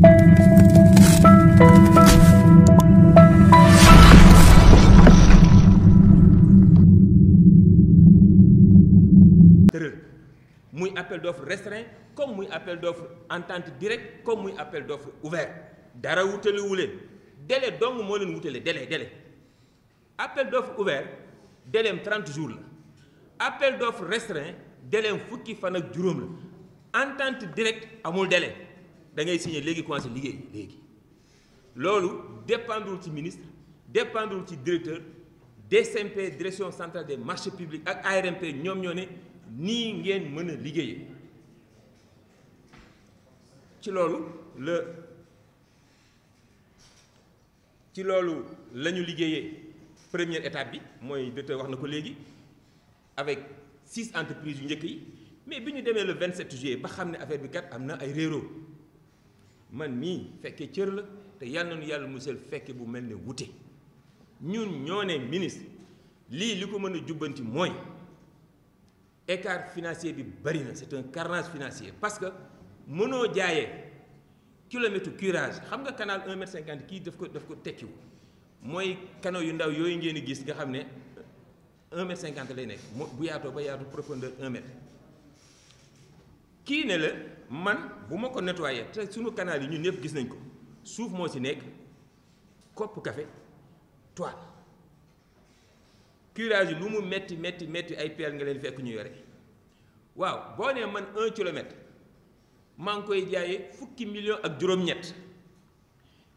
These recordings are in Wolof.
muy appel d'offre restreint comme muy appel d'offre entente directe comme muy appel d'offre ouvert dara wutale wuleen délai dong moo leen wutale délai appel d'offre ouvert délai 30 jours la appel d'offre restreint délai fukki fan ak juróom la entente directe amul délai da ngay signer léegi commencé liggéey léegi loolu dépendul ci ministre dépendul ci directeur DCMP direction centrale des marchés publics ak ARMP ñoom ñoo ne nii ngeen mën a liggéeyee ci loolu la ñu liggéeyee première étape bi mooy directeur wax na ko léegi avec 6 entreprises yu njëkk yi mais bi ñu demee le 27 juillet ba xam ne affaire bi kat am na ay réeroo man mii fekkee cër la te yàlla na nu yàlla musal fekke bu mel ne wute ñun ñoo ne ministre lii li ko mën a jubbanti mooy écart financier bi bari na c'est un carnage financier parce que mënoo jaayee kilomètre curage xam nga canal 1,50 m kii daf ko tekkiwu mooy canaux yu ndaw yooyu ngeen di gis nga xam ne 1,50 m lay nekk bu yaatoo ba yaatu profondeur 1 mètre kii ne la man bu ma ko nettoyé te sunu canal yi ñun ñëpp gis nañ ko suuf moo ci nekk kopp café toile curage yi lu mu metti ay peel nga leen fekk ñu yore waaw boo nee man 1 kilomètre maa ngi koy jaayee fukki million ak juróom-ñett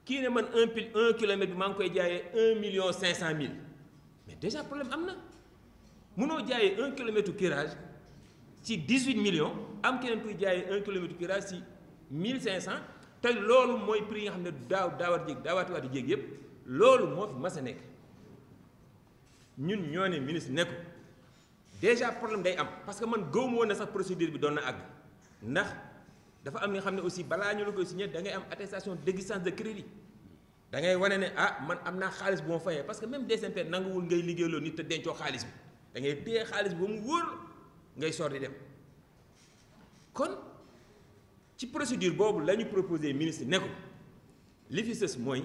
kii ne man 1 kilomètre bi maa ngi koy jaayee 1,5 million mais déjà problème am na mënoo jaayee 1 kilomètre curage ci 18 millions am keneen kuy jaayee 1 kilomètre curage ci 1,500 te loolu mooy prix yi nga xam ne daawaati jéeg yëpp loolu moo fi mas a nekk ñun ñoo ne ministre ne ko déjà problème day am parce que man gëwuma woon na sax procédure bi doon na àgg ndax dafa am nga xam ne aussi balaa ñu la koy signé da ngay am attestation d'existence de crédit da ngay wane ne man am naa xaalis bu ma fayee parce que même DCMP nanguwul ngay liggéeyloo nit te dencoo xaalis bi da ngay téye xaalis bi ba mu wóor ngay soor di dem kon ci procédure boobu la ñu proposé ministre ne ko li fi sës mooy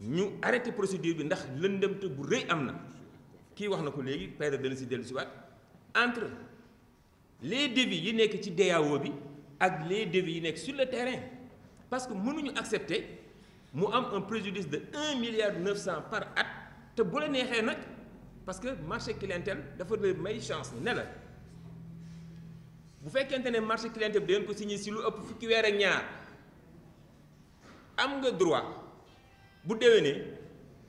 ñu arrêté procédure bi ndax lëndëmte bu rëy am na kii wax na ko léegi période dana si dellu si waat entre les devis yi nekk ci DAO bi ak les devis yi nekk sur le terrain parce que mënuñu accepter mu am un préjudice de 1,9 milliard par at te bu la neexee nag parce que marché clientèle dafa la may chance ne la bu fekkente ne marché clientèle bi da ngeen ko signé si lu ëpp fukki weer ak ñaar am nga droit bu déwénee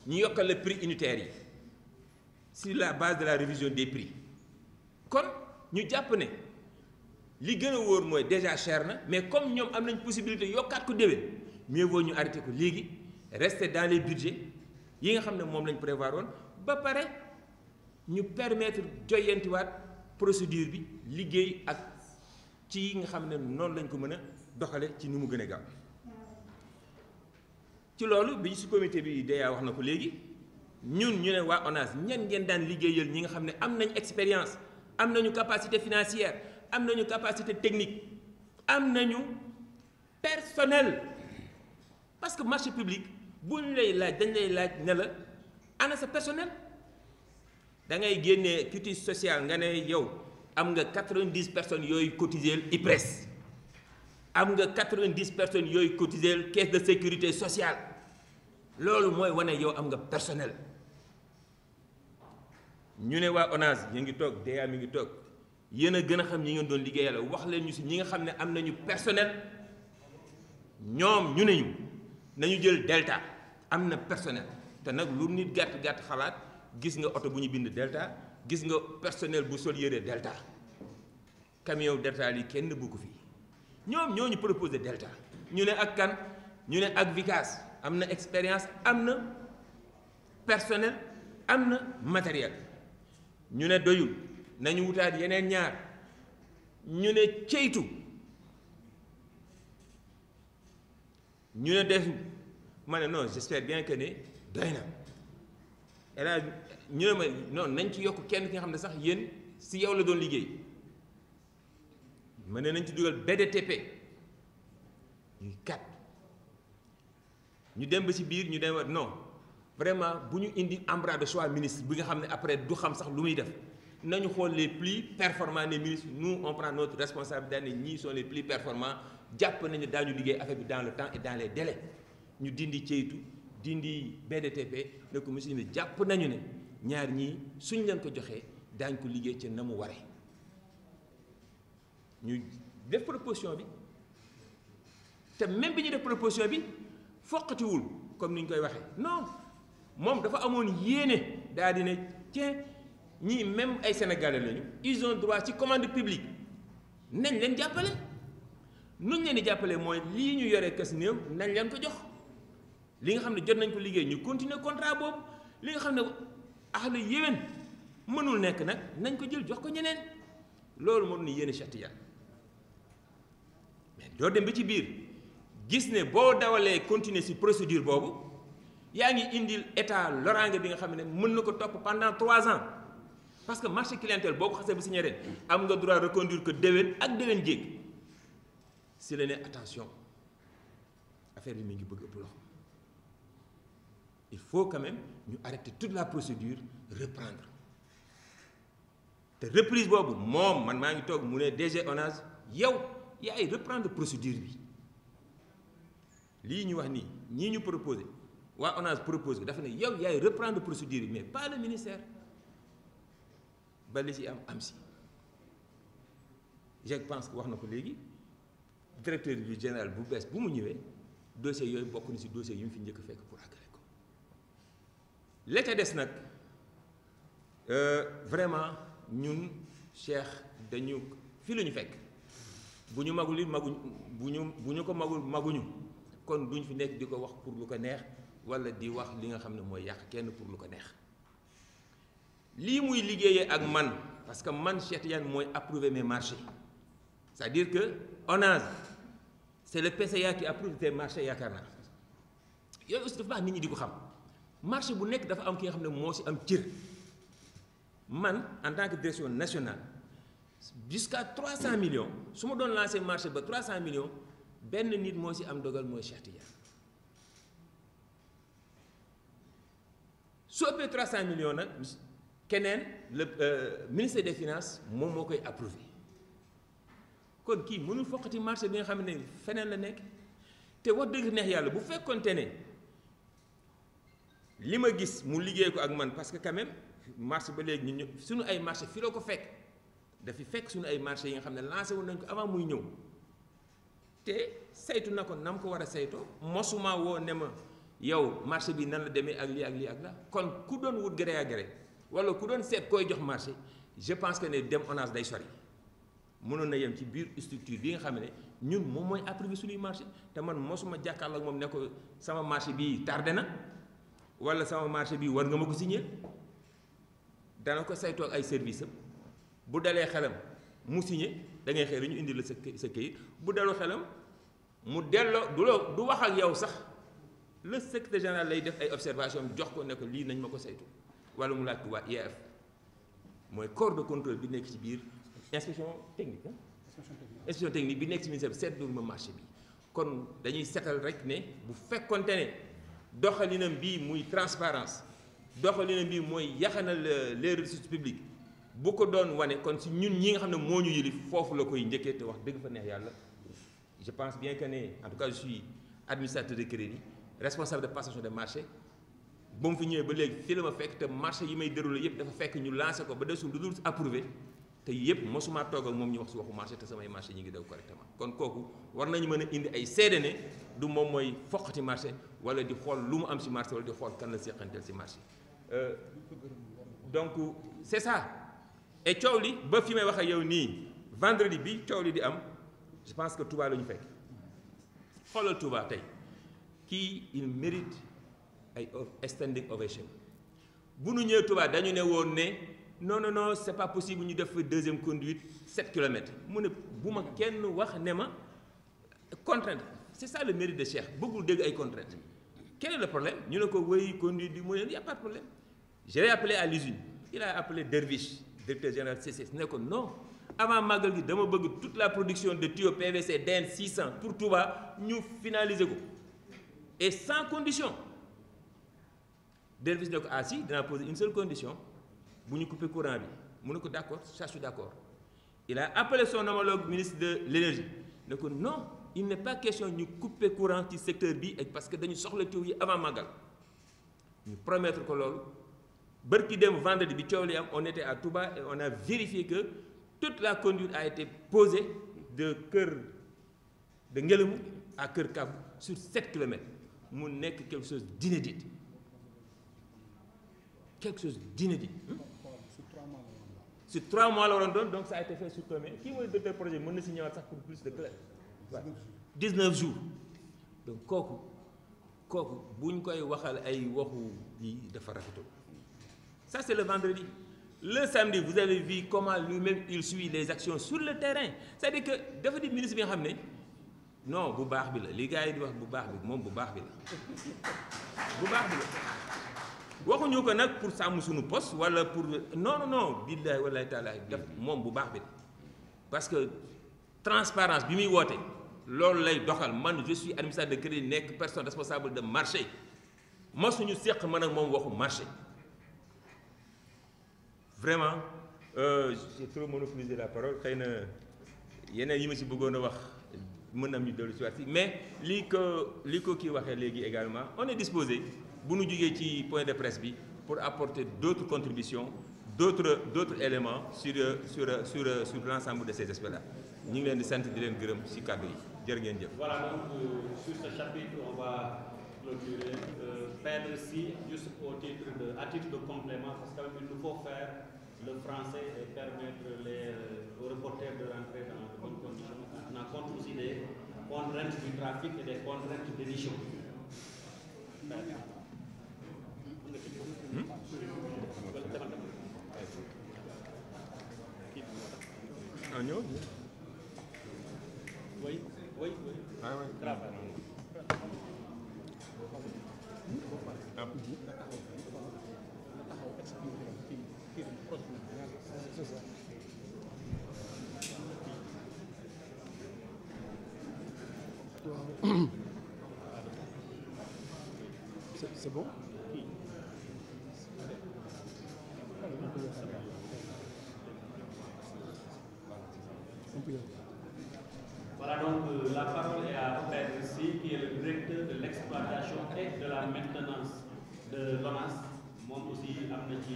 ñu yokkal la prix unitaire yi sur la base de la révision des prix kon ñu jàpp ne li gën a wóor mooy déjà cher na mais comme ñoom am nañ possibilité yokkaat ko déwén mieux vaut ñu arrêté ko léegi rester dans les budgets yi nga xam ne moom lañ prévoir woon ba pare ñu permettre joyantiwaat procédure bi liggéey ak ci yi nga xam ne noonu lañ ko mën a doxale ci ni mu gën a gaaw ci loolu bi ci comité bi DEA wax na ko léegi ñun ñu ne waa ONAS ñan ngeen daan liggéeyal ñi nga xam ne am nañ expérience am nañu capacité financière am nañu capacité technique am nañu personnel parce que marché public bu ñu lay laaj dañ lay laaj ne la ana sa personnel da ngay génnee quitus social nga ne yow am nga 90 personnes yooyu cotiser IPRES am nga 90 personnes yooyu cotiser caisse de sécurité sociale loolu mooy wane yow am nga personnel ñu ne waa ONAS ñu ngi toog DEA mi ngi toog yéen a gën a xam ñi ngeen doon liggéeyal wax leen ñu si ñi nga xam ne am nañu personnel ñoom ñu ne ñu nañu jël Delta am na personnel te nag lu nit gàtt xalaat gis nga oto bu ñu bind Delta gis nga personnel bu sol yére Delta camion Delta lii kenn bu ko fii ñoom ñoo ñu proposé Delta ñu ne ak kan ñu ne ak Vicas am na expérience am na personnel am na matériel ñu ne doyul nañu wutaat yeneen ñaar ñu ne ceytu ñu ne defu ma ne non j'espère bien que ne doy na era ñu ne ma non nañ ci yokk kenn ki nga xam ne sax yéen si yow la doon liggéey ma ne nañ ci dugal BDTP ñuy 4 ñu dem ba ci biir ñu dem non vraiment bu ñu indi embarras de choix ministre bi nga xam ne après du xam sax lu muy def nañu xool les plus performants des ministres nous on prend notre responsabilité daal ne ñii sont les plus performants jàpp nañu daañu liggéey affaire bi dans le temps et dans les délais ñu dindi ceytu dindi BDTP ne ko monsieur mi jàpp nañu ne ñaar ñii suñ leen ko joxee daañ ko liggéey ca na mu waree ñu def proposition bi te même bi ñu def proposition bi foqatiwul comme ni ñu koy waxee non moom dafa amoon yéene daal di ne tiens ñii même ay sénégalais lañu ils ont droit ci commande publique nañ leen jàppale nuñ leen di jàppale mooy lii ñu yore kës néew nañ leen ko jox li nga xam ne jot nañ ko liggéey ñu continuer contrat boobu li nga xam ne ahlu yéwén mënul nekk nag nañ ko jël jox ko ñeneen loolu moo doon yéene Cheikh Tidiane mais doo dem ba ci biir gis ne boo dawalee continuer ci procédure boobu yaa ngi indil état loraange bi nga xam ne mën na ko topp pendant 3 ans parce que marché clientèle boo ko xasee ba signé ren am nga droit reconduire que déwén ak déwén jéeg si la ne attention affaire bi mi ngi bëgg ëpp loxo il faut quand même ñu arrêter toute la procédure reprendre te reprise boobu moom man maa ngi toog mu ne DG ONAS yow yaay reprendre procédure bi lii ñu wax nii ñii ñu proposé waa ONAS proposé ko dafa ne yow yaay reprendre procédure bi mais pas le ministère ba li ci am si je pense que wax na ko léegi directeur du général bu bees bu mu ñëwee dossier yooyu bokk na ci dossier yu mu fi njëkk fekk pour àggale ko la ca des nag vraiment ñun Cheikh dañu fii la ñu fekk bu ñu magul it maguñ bu ñu ko magul maguñu kon duñ fi nekk di ko wax pour lu ko neex walla di wax li nga xam ne mooy yàq kenn pour lu ko neex lii muy liggéeyee ak man parce que man Cheikh Tidiane mooy approuver mes marchés c'est-à-dire que ONAS c'est le PCA qui approuve tes marchés yaakaar naa yooyu aussi dafa baax nit ñi di ko xam marché bu nekk dafa am ki nga xam ne moo ci am cër man en tant que direction nationale jusqu'à 300 millions su ma doon lancer marché ba 300 millions benn nit moo ci am dogal mooy Cheikh Tidiane su ëppee 300 millions nag keneen le ministère des finances moom moo koy approuvé kon kii mënul foqati marché bi nga xam ne feneen la nekk te wax dëgg neex yàlla bu fekkonte ne li ma gis mu liggéey ko ak man parce que quand même marché ba léegi ñun suñu ay marché fi la ko fekk dafi fekk suñu ay marché yi nga xam ne lancé woon nañ ko avant muy ñëw te saytu na ko nam ko war a saytoo mosuma woo ne ma yow marché bi nan la demee ak lii ak lii ak la kon ku doon wut gré à gré wala ku doon seet koy jox marché je pense que ne dem ONAS day sori mënoon na yem ci biir structure bi nga xam ne ñun moom mooy approuvé suñuy marché te man mosuma jàkkaarloo ak moom ne ko sama marché bii tardé na wala sama marché bii war nga ma ko signer dana ko saytoo ak ay service am bu dalee xelam mu signer da ngay xëy ñu indi la sa këyit bu daloo xelam mu delloo du wax ak yow sax le secrétaire général lay def ay observation jox ko ne ko lii nañ ma ko saytu wala mu laaj ko waa IAF mooy corps de contrôle bi nekk ci biir inspection technique inspection technique bi nekk ci ministère bi seetlu ma marché bi kon dañuy seetal rek ne bu fekkonte ne doxalinam bii muy transparence doxalinam bii mooy yaxanal les ressources publiques bu ko doon wane kon si ñun ñi nga xam ne moo ñu yilif foofu la koy njëkkee te wax dëgg fa neex yàlla je pense bien que ne en tout cas je suis administrateur de crédit responsable de passation de marché ba mu fi ñëwee ba léegi fii la ma fekk te marché yi may déroulé yëpp dafa fekk ñu lancé ko ba desul lu dul approuvé te yëpp mosuma toog ak moom ñu wax si waxu marché te samay marché ñi ngi daw correctement kon kooku war nañu mën a indi ay seede ne du moom mooy foqati marché wala di xool lu mu am si marché wala di xool kan la seqanteel si marché donc c'est ça et coow li ba fi may wax ak yow nii vendredi bi coow li di am je pense que Touba la ñu fekk xoolal Touba tey kii il mérite ay standing ovation bu nu ñëwee Touba dañu ne woon ne non c'est pas possible ñu def deuxième conduite 7 kilomètres mu ne bu ma kenn wax ne ma contrainte c'est ça le mérite de Cheikh bëggul dégg ay contraintes quel est le problème ñu ne ko wéy conduite bi mu ne y a pas de problème je l'ai appelé à l'usine il a appelé Derviche directeur général CCS ne ko non avant magal gi dama bëgg toute la production de tuyaux PVC DN 600 pour Touba ñu finaliser ko et sans condition. Delvis ne ko ah si dinaa poser une seule condition bu ñu couper courant bi mu ne ko d'accord ça je suis d'accord. Il a appelé son homologue ministre de l'énergie ne ko non il n'est pas question ñu couper courant ci secteur bi parce que dañu soxla tuyaux yi avant magal ñu promettre ko loolu. Bërki dem vendredi bi coow li am on était à Touba et on a vérifié que toute la conduite a été posée de Kër de Ngélémou à Kër Kabou sur 7 kilomètres mu nekk quelque chose d'inédit sur 3 mois la waroon doon donc ça a été fait sur combien kii mooy directeur projet mën na si ñëwaat sax pour plus de clair 19 jours donc kooku bu ñu koy waxal ay waxu yi dafa rafetul. Ça, c'est le vendredi. Le samedi, vous avez vu comment lui-même il suit les actions sur le terrain. C'est-à-dire que dafa di ministre bi nga xam ne non bu baax bi la li gars yi di wax bu baax bi moom bu baax bi la waxuñu ko nag pour sàmm suñu poste wala pour non billahi wallahi taala def moom bu baax bi la parce que transparence bi muy woote loolu lay doxal man je suis administrateur de crédit nekk personne responsable de marché mosuñu seq man ak moom waxu marché. Vraiment j'ai trop monopolisé la parole xëy na yeneen yi ma si bëggoon a wax mën na am ñu dellu si waat si mais li ko kii waxee léegi également on est disposé bu nu jugee ci point de presse bi pour apporter d'autres contributions d'autres éléments sur l'ensemble de ces aspects-là ñu ngi leen di sant di leen gërëm si kàddu yi jërë ngeen jëf. Voilà donc sur ce chapitre on va clôturer. Perdre si juste à titre de complément parce qu'il nous faut faire le français et permettre aux reporters de rentrer dans de bonnes conditions en tenant compte aussi des contraintes du trafic et des contraintes d'édition. Oui. Ah oui. C'est bon? Voilà donc la parole est à Père Sy qui est le directeur de l'exploitation et de la maintenance de l'ONAS moom aussi am na ci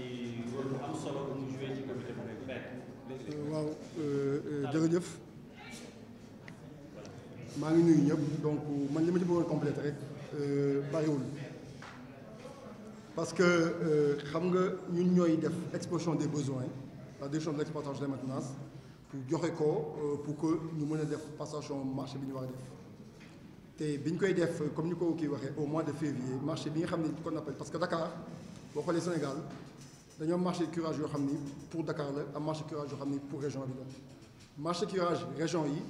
rôle bu am solo bu mu joué ci comité bi rek Père. waaw jërëjëf maa ngi nuyu ñëpp donc man li ma ci bëggoon compléter rek bariwul parce que xam nga ñun ñooy def exposition des besoins la direction de l'exploitation de la maintenance pour joxe ko pour que ñu mën a def passation marché bi ñu war a def te bi ñu koy def comme ni ko kii waxee au mois de février marché bi nga xam ne qu'on appelle parce que Dakar boo xoolee Sénégal dañoo am marché curage yoo xam ni pour Dakar la am marché curage yoo xam ni pour région bi la marché curage région yi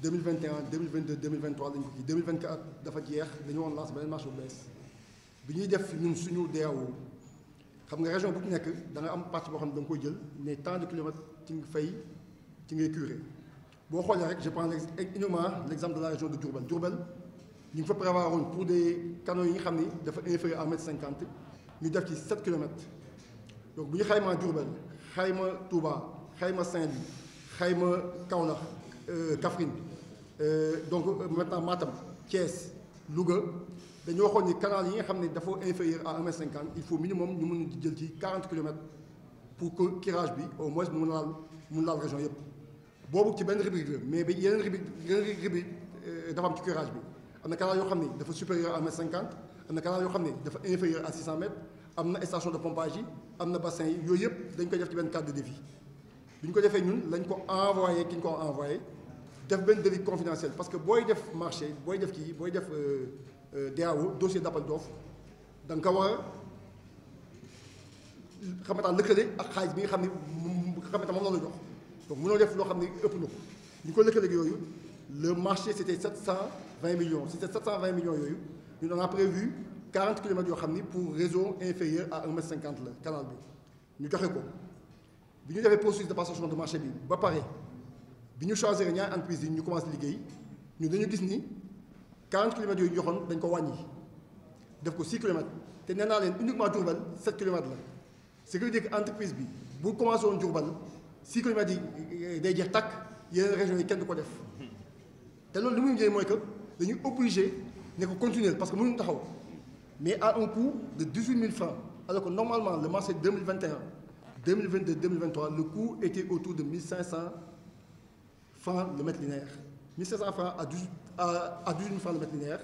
2021 2022 2023 lañ ko kii 2024 dafa jeex dañu woon lancer beneen marché bu bees bi ñuy def ñun suñu DAO xam nga région bu ci nekk da nga am partie boo xam ne da nga koy jël mais tant de kilomètres ci nga fay ci ngay curé boo xoolee rek je prends uniquement l'exemple de la région de Diourbel ñu ngi fa prévoir woon pour des canaux yi nga xam ni dafa inférieur à 1,50 m ñu def ci 7 kilomètres donc bu ñu xaymaa Diourbel xayma Touba xayma Saint-Louis xayma Kaolack Kaffrine donc maintenant Matam Thiès Louga dañu waxoon ni canal yi nga xam ne dafa inférieur à 1,50 m il faut minimum ñu mën a jël ci 40 kilomètres pour que curage bi au moins mu mun laal région yëpp boobu ci benn rubrique la mais ba yeneen rubrique dafa am ci curage bi am na canal yoo xam ne dafa supérieur à 1,50 m am na canal yoo xam ne dafa inférieur à 600 mètres am na station de pompage yi am na bassin yi yooyu yëpp dañ koy def ci benn cadre de devis bi ñu ko defee ñun lañ ko envoyé ki ñu ko envoyé def benn devis confidentiel parce que booy def marché booy def DAO dossier d'appel d'offre da nga ko war a xamante lëkkale ak xaalis bi nga xam ne moom la jox donc mënoo def loo xam ne ëpp na ko ñu ko lëkkale yooyu le marché c'était 720 millions c'était 720 millions yooyu ñun on a prévu 40 kilomètres yoo xam ni pour réseau inférieur à 1,50 m la canal bi ñu joxe ko bi ñu defee processus de passation de marché bi ba pare bi ñu choisir ñaari entreprise yi ñu commencé liggéey ñu dañu gis ni 40 kilomètres yooyu ñu joxoon dañ ko wàññi def ko 6 kilomètres te nee naa leen uniquement Diourbel 7 kilomètres la ce qui veut dire que entreprise bi bu commencé woon Diourbel 6 kilomètres yi day jeex tàkk yeneen régions yi kenn du ko def te loolu li muy njëriñ mooy que dañuy obligé ne ko continuer parce que mënuñu taxaw mais à un coût de 18 000 francs alors que normalement le marché 2021 2022 2023 le coût était autour de 1500 francs le mètre linéaire 1500 francs à 18 000 francs le mètre linéaire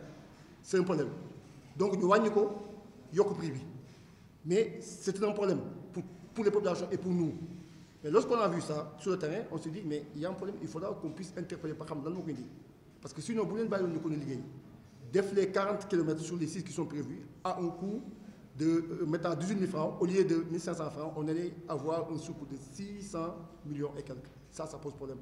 c'est un problème donc ñu wàññi ko yokk prix bi mais c'est un problème pour les populations et pour nous mais lorsqu'on a vu ça sur le terrain on s'est dit mais il y a un problème il faudra qu'on puisse interpeller ba xam lan moo ko indi parce que sinon bu leen bàyyi woon ñu ko liggéey def les 40 kilomètres sur les 6 qui sont prévus à un coût de mettant 18 000 francs au lieu de 1500 francs on allait avoir un surcoût de 600 millions et quelques ça pose problème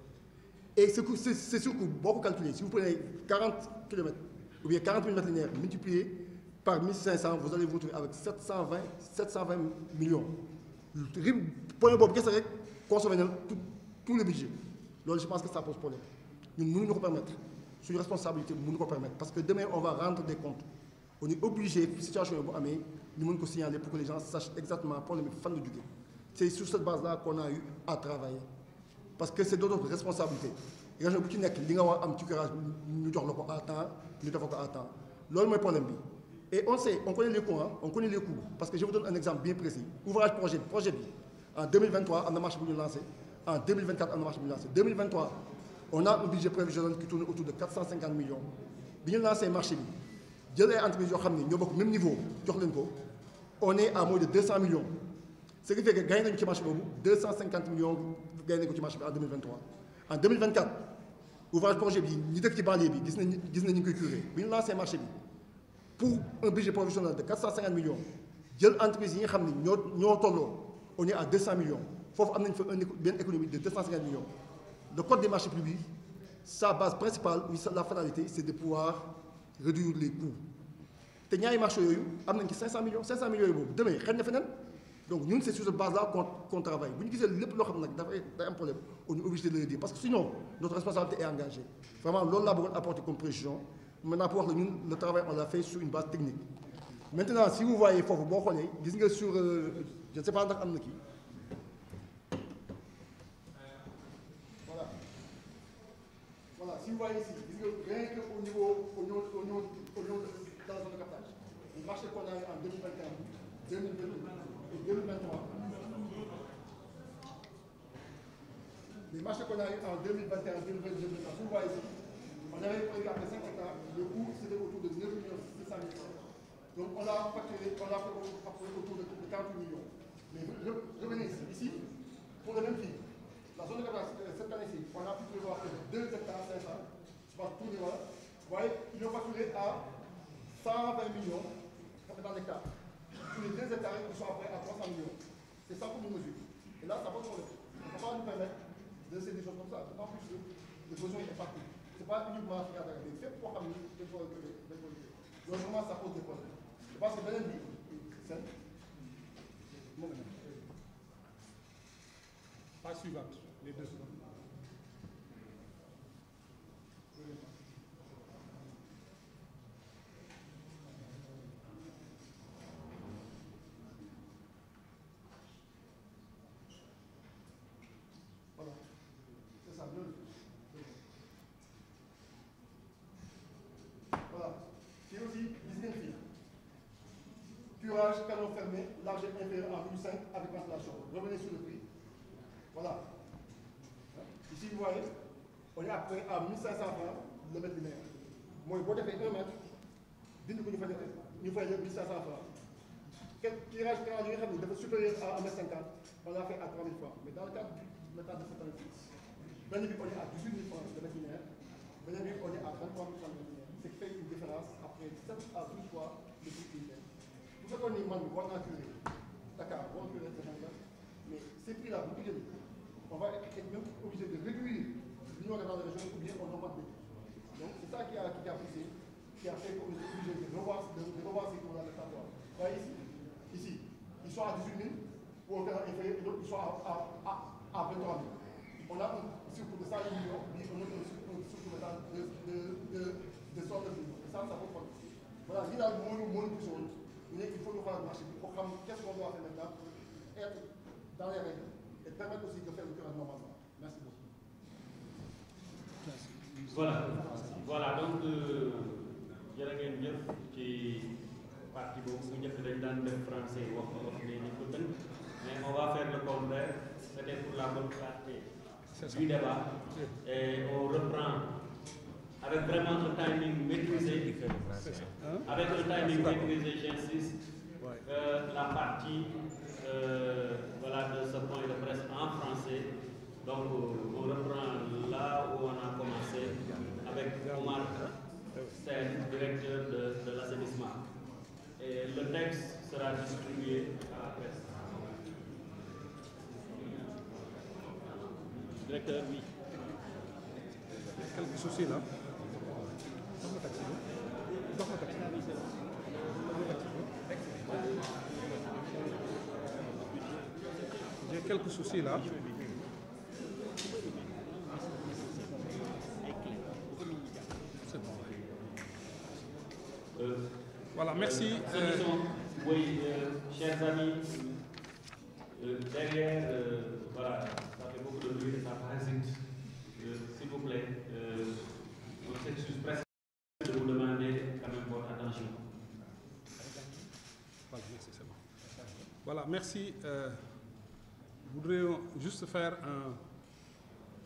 et c'est sûr que boo ko calculer si vous prenez 40 kilomètres ou bien 40 000 mètres linéaires multiplié par 1500 vous allez vous retrouver avec 720 millions point boobu gis rek consommer na tout le budget loolu je pense que ça pose problème ñun mënuñu ko permettre suñu responsabilité mënuñu ko permettre parce que demain on va rendre des comptes on est obligé situation yi bu amee ñu mën ko signaler pour que les gens sachent exactement problème bi fan la jógee c'est sur cette base là qu'on a eu à travailler parce que c'est de notre responsabilité région bu ci nekk li nga war am ci curage ñu jox la ko à temps ñu defal ko à temps loolu mooy problème bi et on connaît les coûts on connaît les coûts parce que je vous donne un exemple bien précis ouvrage projet bi en 2023 am na marché bu ñu lancé en 2024 am na marché bu ñu lancé 2023 on a un budget prévisionnel qui tourne autour de 450 millions bi ñu lancé marché bi jël ay entreprises yoo xam ne ñoo bokk même niveau jox leen ko on est à moins de 200 millions ce qui fait que gagné nañu ci marché boobu 250 millions gagné nañu ko ci marché bi en 2023 en 2024 ouvrage projet bi ñi dëkk ci banlieue bi gis nañ ñu koy curé bi ñu lancé marché bi pour un budget professionnel de 450 millions jël entreprise yi nga xam ne ñoo tolloo on est à 200 millions foofu am nañ fa benn économie de 250 millions le code des marchés publics sa base principale la finalité c'est de pouvoir réduire les coûts te ñaari marché yooyu am nañ ci 500 millions yooyu boobu demee xëy na feneen donc ñun c'est sur cette base là qu'on travaille bu ñu gisee lépp loo xam ne nag day am problème on est obligé de le dire parce que sinon notre responsabilité est engagée vraiment loolu laa bëggoon apporter comme précision maintenant pour wax la ñun le travail on l'a fait sur une base technique maintenant si vous voyez foofu boo xoolee gis nga sur je ne sais pas ndax am na kii voilà si vous voyez ici gis nga rien que au niveau de la zone de captage le marché qu'on a eu en 2021 2022 et 2023 les marchés qu'on a eu en 2021 2022 2023 si vous voyez ici on avait prévu après 5 hectares le coût c'était autour de 9 600 000 francs donc on l'a facturé on l'a fait autour de 48 millions mais revenez ici pour le même prix la zone de captage cette année-ci on a pu prévoir 2 hectares 500 je pense tous les mois vous voyez ils ont facturé à 120 millions dans l'hectare tous les 2 hectares ils sont après à 300 millions c'est ça pour une mesure et là ça pose problème on ne peut pas nous permettre de faire des choses comme ça en plus le besoin est partout c'est pas uniquement Africa Dakar mais fépp koo xam ne dañ ko loolu vraiment ça pose des problèmes je pense que beneen bi seen moom page suivante les deux suivantes voilà c'est ça voilà fii aussi gis ngeen fii curage canon fermé largeur inférieure à 1,5 avec ventilation revenez sur le prix voilà ici vous voyez on est après à 1500 francs le mètre linéaire mooy boo defee 1 mètre dindi ko ñu fay leen 1500 francs quel tirage canal yi nga xam ne dafa supérieur à 1,50 m on l'a fait à 3000 francs mais dans le cadre du métal de cette année benn bi on est à 18 000 francs le mètre linéaire beneen bi on est à 23 000 francs le mètre linéaire ce qui fait une différence après 7 à 12 fois le prix linéaire bu fekkoon ni man war naa curer Dakar war naa curer Sénégal mais ces prix là bu ñu jëlee on va être même obligé de réduire l'union dans la région ou bien on augmente les prix donc c'est ça qui a poussé qui a fait qu'on est obligé de revoir ces cours là de savoir voyez ici ils sont à 18 000 pour faire un effet, et d'autres qui sont à 23 000. On a un surcoût de 100 millions, puis on a un surcoût de 109 millions. Et ça vaut pas. Voilà, il y a moins de choses. Il faut nous faire un marché pour programme. Qu'est-ce qu'on doit faire maintenant pour être dans les règles et permettre aussi de faire le curage normalement. Merci beaucoup. Voilà donc jërë ngeen jëf ci partie boobu bu njëkk dañ daan def français wax ne ni ko tënk mais on va faire le contraire, c'était pour la bonne clarté du débat et on reprend avec vraiment un timing maîtrisé, j'insiste, la partie voilà, de ce point de presse en français. Donc on reprend là où on a commencé avec Omar Sen, directeur de l'assainissement. Et le texte sera distribué à la presse. Directeur, oui. Quelques soucis là. J'ai quelques soucis là. C'est bon. Voilà, merci. Oui, chers amis, derrière, voilà, ça fait beaucoup de bruit, ça parasite. S'il vous plaît, on s'excuse presque de vous demander quand même votre attention. Voilà, merci, c'est bon. Voilà, merci. Je voudrais juste faire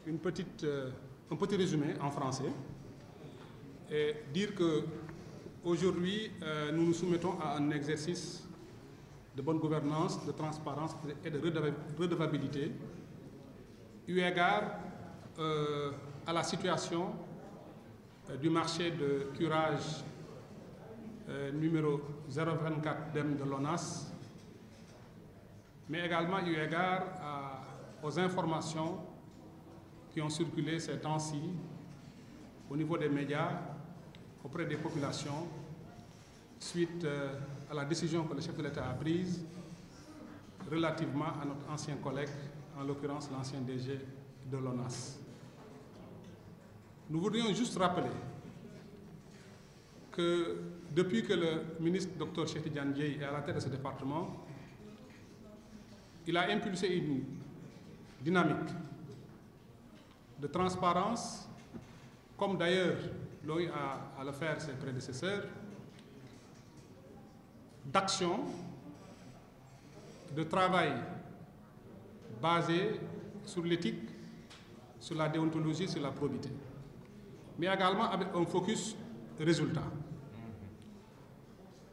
un petit résumé en français et dire que aujourd'hui, nous nous soumettons à un exercice de bonne gouvernance, de transparence et de redevabilité, eu égard à la situation du marché de curage numéro 024 DEM de l'ONAS, mais également eu égard aux informations qui ont circulé ces temps-ci au niveau des médias, auprès des populations, suite à la décision que le chef de l'État a prise relativement à notre ancien collègue, en l'occurrence l'ancien DG de l'ONAS. Nous voudrions juste rappeler que depuis que le ministre Dr Cheikh Tidiane Dièye est à la tête de ce département, il a impulsé une dynamique de transparence, comme d'ailleurs l'ont eu à le faire ses prédécesseurs, d'action, de travail basé sur l'éthique, sur la déontologie, sur la probité, mais également avec un focus résultat.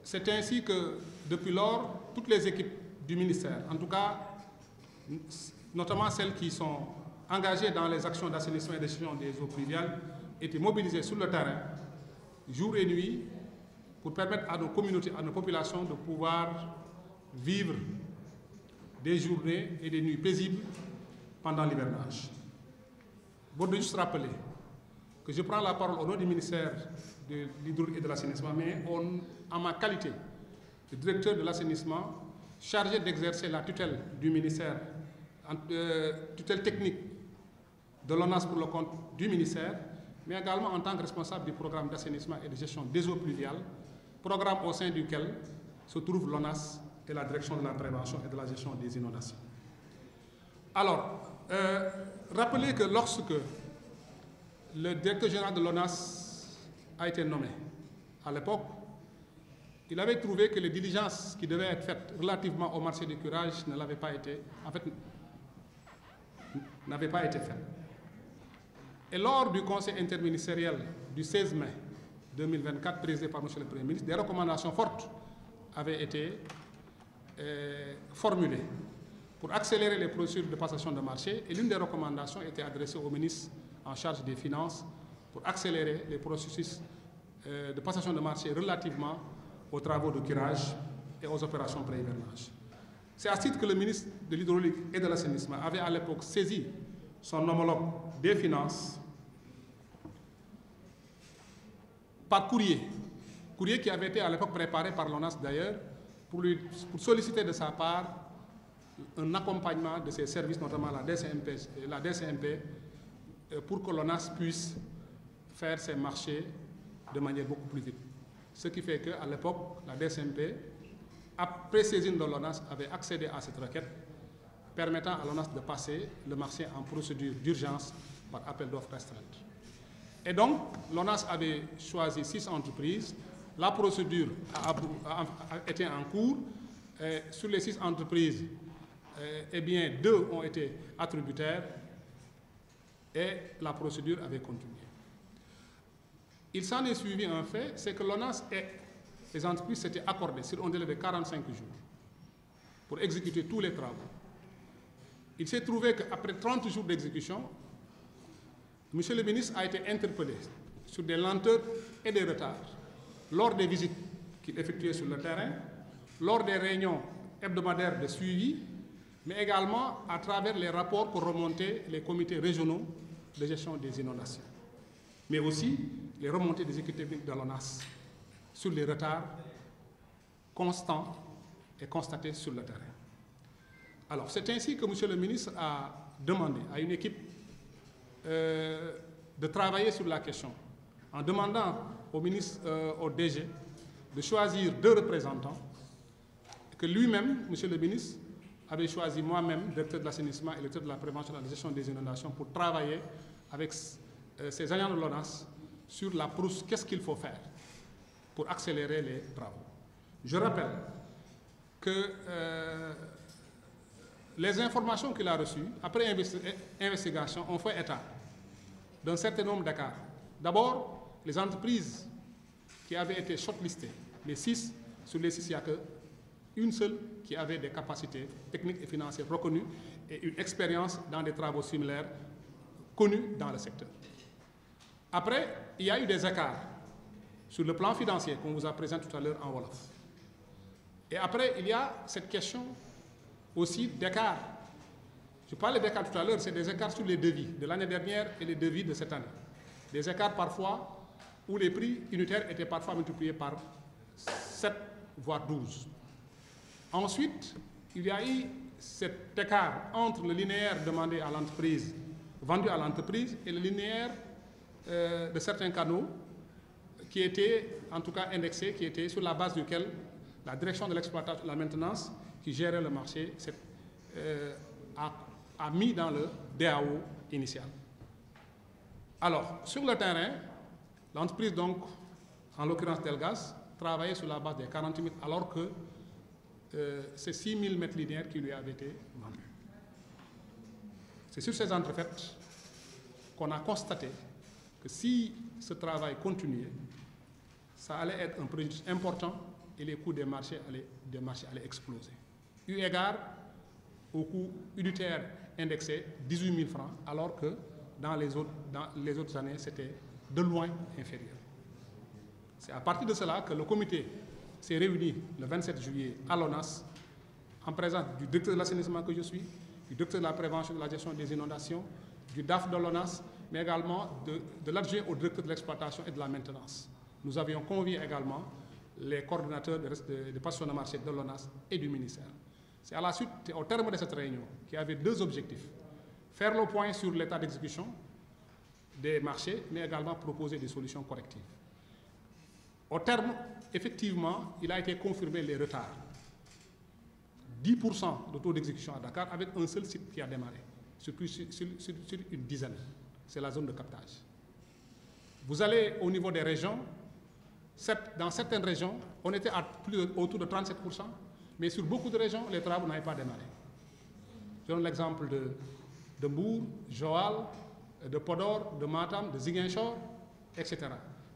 C'est ainsi que, depuis lors, toutes les équipes du ministère, en tout cas, notamment celles qui sont engagées dans les actions d'assainissement et de gestion des eaux pluviales, étaient mobilisées sur le terrain, jour et nuit, pour permettre à nos communautés, à nos populations de pouvoir vivre des journées et des nuits paisibles pendant l'hivernage. Je voudrais juste rappeler que je prends la parole au nom du ministère de l'Hydraulique et de l'Assainissement, mais en ma qualité de directeur de l'assainissement, chargé d'exercer la tutelle du ministère, tutelle technique de l'ONAS pour le compte du ministère, mais également en tant que responsable du programme d'assainissement et de gestion des eaux pluviales, programme au sein duquel se trouve l'ONAS et la direction de la prévention et de la gestion des inondations. Alors, rappelez que lorsque le directeur général de l'ONAS a été nommé, à l'époque, il avait trouvé que les diligences qui devaient être faites relativement au marché du curage n'avaient pas été faites. Et lors du conseil interministériel du 16 mai 2024, présidé par M. le Premier ministre, des recommandations fortes avaient été formulées pour accélérer les procédures de passation de marché, et l'une des recommandations était adressée au ministre en charge des Finances pour accélérer les processus de passation de marché relativement aux travaux de curage et aux opérations pré-hivernage. C'est à ce titre que le ministre de l'Hydraulique et de l'Assainissement avait à l'époque saisi son homologue des Finances par courrier qui avait été à l'époque préparé par l'ONAS d'ailleurs, pour solliciter de sa part un accompagnement de ces services, notamment la DCMP, pour que l'ONAS puisse faire ses marchés de manière beaucoup plus vite. Ce qui fait qu'à l'époque, la DCMP, après saisine de l'ONAS, avait accédé à cette requête, permettant à l'ONAS de passer le marché en procédure d'urgence par appel d'offres restreinte. Et donc, l'ONAS avait choisi 6 entreprises. La procédure a été en cours. Sur les 6 entreprises, eh bien, 2 ont été attributaires et la procédure avait continué. Il s'en est suivi un fait, c'est que l'ONAS et les entreprises s'étaient accordées sur un délai de 45 jours pour exécuter tous les travaux. Il s'est trouvé qu'après 30 jours d'exécution, M. le ministre a été interpellé sur des lenteurs et des retards lors des visites qu'il effectuait sur le terrain, lors des réunions hebdomadaires de suivi, mais également à travers les rapports que remontaient les comités régionaux de gestion des inondations, mais aussi les remontées des équipes techniques de l'ONAS sur les retards constants et constatés sur le terrain. Alors, c'est ainsi que M. le ministre a demandé à une équipe de travailler sur la question, en demandant au ministre, au DG, de choisir 2 représentants, que lui-même, M. le ministre, avait choisi moi-même, directeur de l'assainissement et directeur de la prévention et de la gestion des inondations, pour travailler avec ces agents de l'ONAS sur la procédure, qu'est-ce qu'il faut faire pour accélérer les travaux. Je rappelle que les informations qu'il a reçues, après investigation, ont fait état d'un certain nombre d'écarts. D'abord, les entreprises qui avaient été shortlistées, les 6, sur les 6, il n'y a qu'une seule qui avait des capacités techniques et financières reconnues et une expérience dans des travaux similaires connus dans le secteur. Après, il y a eu des écarts sur le plan financier qu'on vous a présenté tout à l'heure en Wolof. Et après, il y a cette question aussi d'écarts. Je parlais d'écarts tout à l'heure, c'est des écarts sur les devis de l'année dernière et les devis de cette année. Des écarts parfois où les prix unitaires étaient parfois multipliés par 7, voire 12. Ensuite, il y a eu cet écart entre le linéaire demandé à l'entreprise, vendu à l'entreprise, et le linéaire de certains canaux qui étaient, en tout cas indexés, qui étaient sur la base duquel la direction de l'exploitation et de la maintenance qui gérait le marché a mis dans le DAO initial. Alors, sur le terrain, l'entreprise, donc, en l'occurrence Delgas, travaillait sur la base des 40 000, alors que c'est 6 000 mètres linéaires qui lui avaient été vendus. C'est sur ces entrefaites qu'on a constaté que si ce travail continuait, ça allait être un préjudice important et les coûts des marchés allaient exploser. Eu égard au coût unitaire indexé 18 000 francs, alors que dans les autres années, c'était de loin inférieur. C'est à partir de cela que le comité s'est réuni le 27 juillet à l'ONAS, en présence du directeur de l'assainissement que je suis, du directeur de la prévention et de la gestion des inondations, du DAF de l'ONAS, mais également de l'adjoint au directeur de l'exploitation et de la maintenance. Nous avions convié également les coordonnateurs des passions de marché de l'ONAS et du ministère. C'est à la suite, au terme de cette réunion, qui avait 2 objectifs. Faire le point sur l'état d'exécution des marchés, mais également proposer des solutions correctives. Au terme, effectivement, il a été confirmé les retards. 10% de taux d'exécution à Dakar avec un seul site qui a démarré, sur une dizaine. C'est la zone de captage. Vous allez au niveau des régions, dans certaines régions, on était autour de 37%, mais sur beaucoup de régions, les travaux n'avaient pas démarré. Je donne l'exemple de Mbour, Joal, de Podor, de Matam, de Ziguinchor, etc.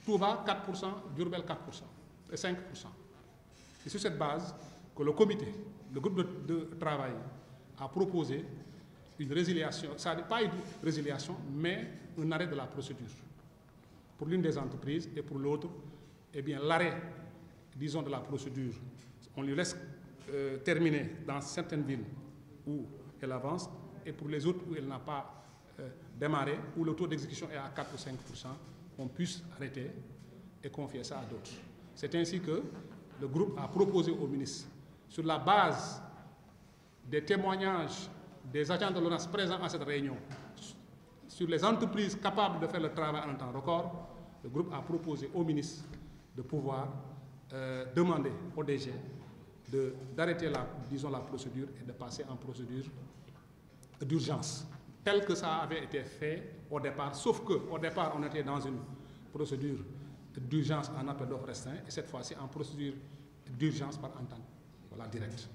Touba, 4%, Diourbel, 4% et 5%. C'est sur cette base que le comité, le groupe de travail, a proposé une résiliation, ça n'est pas une résiliation, mais un arrêt de la procédure. Pour l'une des entreprises et pour l'autre, eh bien, l'arrêt, disons, de la procédure, on lui laisse terminer dans certaines villes où elle avance, et pour les autres où elle n'a pas démarré, où le taux d'exécution est à 4 ou 5%, on puisse arrêter et confier ça à d'autres. C'est ainsi que le groupe a proposé au ministre, sur la base des témoignages des agents de l'ONAS présents à cette réunion sur les entreprises capables de faire le travail en un temps record, le groupe a proposé au ministre de pouvoir demander au DG d'arrêter la procédure et de passer en procédure d'urgence, tel que ça avait été fait au départ, sauf qu'au départ, on était dans une procédure d'urgence en appel d'offres restreint, et cette fois-ci en procédure d'urgence par entente directe.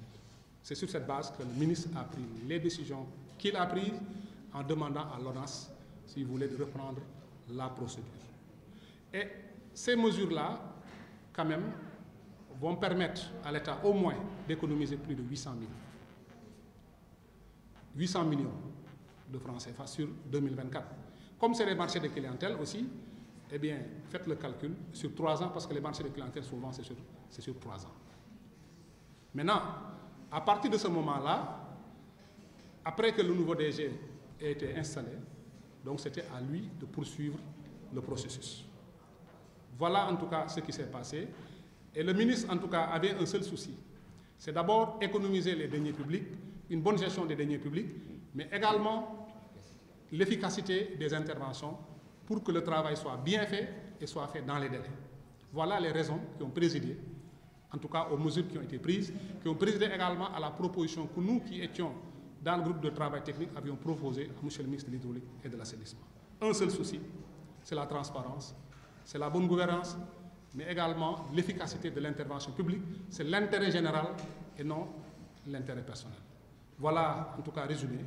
C'est sur cette base que le ministre a pris les décisions qu'il a prises en demandant à l'ONAS s'il voulait reprendre la procédure. Et ces mesures-là, quand même, vont permettre à l'État au moins d'économiser plus de 800 millions de francs CFA sur 2024. Comme c'est les marchés de clientèle aussi, eh bien, faites le calcul sur 3 ans, parce que les marchés de clientèle, souvent, c'est sur 3 ans. Maintenant, à partir de ce moment-là, après que le nouveau DG ait été installé, donc c'était à lui de poursuivre le processus. Voilà en tout cas ce qui s'est passé. Et le ministre, en tout cas, avait un seul souci. C'est d'abord économiser les deniers publics, une bonne gestion des deniers publics, mais également l'efficacité des interventions pour que le travail soit bien fait et soit fait dans les délais. Voilà les raisons qui ont présidé, en tout cas aux mesures qui ont été prises, qui ont présidé également à la proposition que nous qui étions dans le groupe de travail technique avions proposé à M. le ministre de l'Hydraulique et de l'Assainissement. Un seul souci, c'est la transparence, c'est la bonne gouvernance, mais également l'efficacité de l'intervention publique, c'est l'intérêt général et non l'intérêt personnel. Voilà, en tout cas, résumé,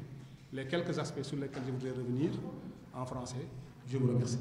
les quelques aspects sur lesquels je voudrais revenir en français. Je vous remercie.